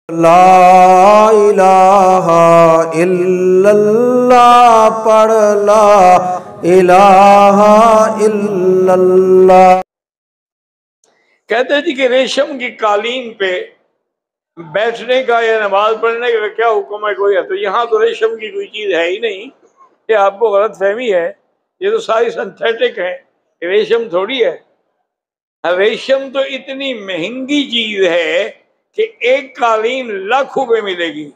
لا الہ الا اللہ پڑھ، لا الہ الا اللہ۔ کہتے جی کہ ریشم کی قالین پہ بیٹھنے کا یا نماز پڑھنے کا کیا حکم ہے کوئی ہے؟ تو یہاں تو ریشم کی کوئی چیز ہے ہی نہیں، یہ آپ کو غلط فہمی ہے، یہ تو ساری سنتھیٹک ہے، ریشم تھوڑی ہے۔ ریشم تو اتنی مہنگی چیز ہے کہ ایک قالین لاکھوں پہ ملے گی۔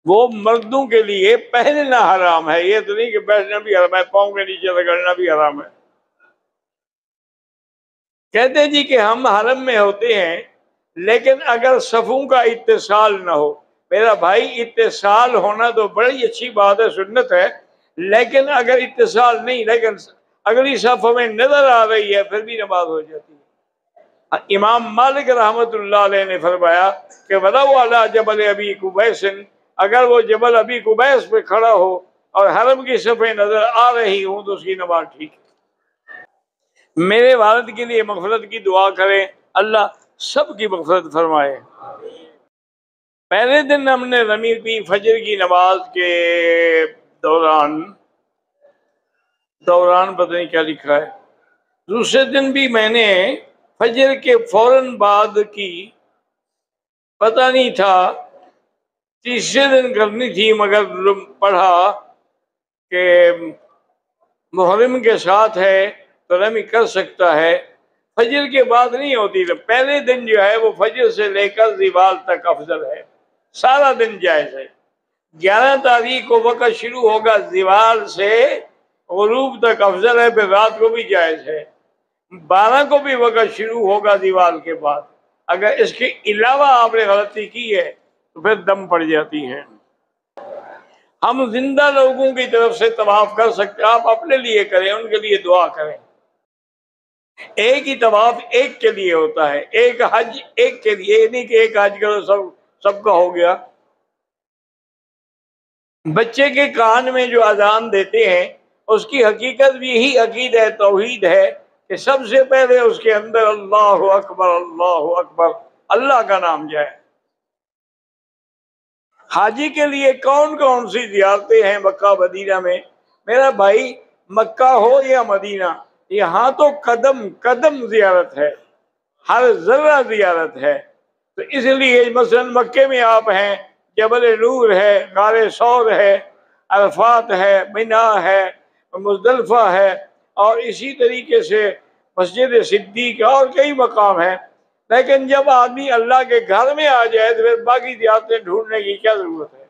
وہ مردوں کے لیے پہننا حرام ہے، یہ تو نہیں کہ بیٹھنا بھی حرام ہے، پاؤں کے نیچے رگڑنا بھی حرام ہے۔ کہتے جی کہ ہم حرم میں ہوتے ہیں لیکن اگر صفوں کا اتصال نہ ہو، میرا بھائی اتصال ہونا تو بڑی اچھی بات ہے، سنت ہے، لیکن اگر اتصال نہیں، لیکن اگلی صف ہمیں نظر آ رہی ہے پھر بھی نماز ہو جاتی ہے۔ امام مالک رحمت اللہ علیہ نے فرمایا کہ وَلَوْ عَلَىٰ جَبَلِ أَبِي قُبَيْسٍ، اگر وہ جبل ابی قبیس پہ کھڑا ہو اور حرم کی صفیں نظر آ رہی ہوں تو اس کی نماز ٹھیک ہے۔ میرے والد کے لیے مغفرت کی دعا کریں، اللہ سب کی مغفرت فرمائے۔ پہلے دن ہم نے رمی کی فجر کی نماز کے دوران پتہ نہیں کیا لکھا ہے، دوسرے دن بھی میں نے فجر کے فوراً بعد کی، پتہ نہیں تھا، تیسرے دن کرنی تھی مگر پڑھا کہ محرم کے ساتھ ہے تو رمی کر سکتا ہے، فجر کے بعد نہیں ہوتی، پہلے دن جو ہے وہ فجر سے لے کر زوال تک افضل ہے، سارا دن جائز ہے۔ 11 تاریخ کو وقت شروع ہوگا زوال سے غروب تک افضل ہے، پھر رات کو بھی جائز ہے۔ 12 کو بھی وقت شروع ہوگا زوال کے بعد، اگر اس کے علاوہ آپ نے غلطی کی ہے تو پھر دم پڑ جاتی ہے۔ ہم زندہ لوگوں کی طرف سے طواف کر سکتے، آپ اپنے لیے کریں، ان کے لیے دعا کریں۔ ایک ہی طواف ایک کے لیے ہوتا ہے، ایک حج ایک کے لیے، نہیں کہ ایک حج کرو سب کا ہو گیا۔ بچے کے کان میں جو اذان دیتے ہیں اس کی حقیقت بھی یہی عقیدہ توحید ہے کہ سب سے پہلے اس کے اندر اللہ اکبر اللہ کا نام جائے۔ حاجی کے لیے کون کون سی زیارتیں ہیں مکہ مدینہ میں؟ میرا بھائی مکہ ہو یا مدینہ، یہاں تو قدم قدم زیارت ہے، ہر ذرہ زیارت ہے۔ تو اس لیے مثلا مکے میں آپ ہیں، جبل نور ہے، غار ثور ہے، عرفات ہے، منا ہے، مزدلفہ ہے، اور اسی طریقے سے مسجد صدیق اور کئی مقام ہیں۔ لیکن جب آدمی اللہ کے گھر میں آ جائے تو پھر باقی زیارتیں ڈھونڈنے کی کیا ضرورت ہے؟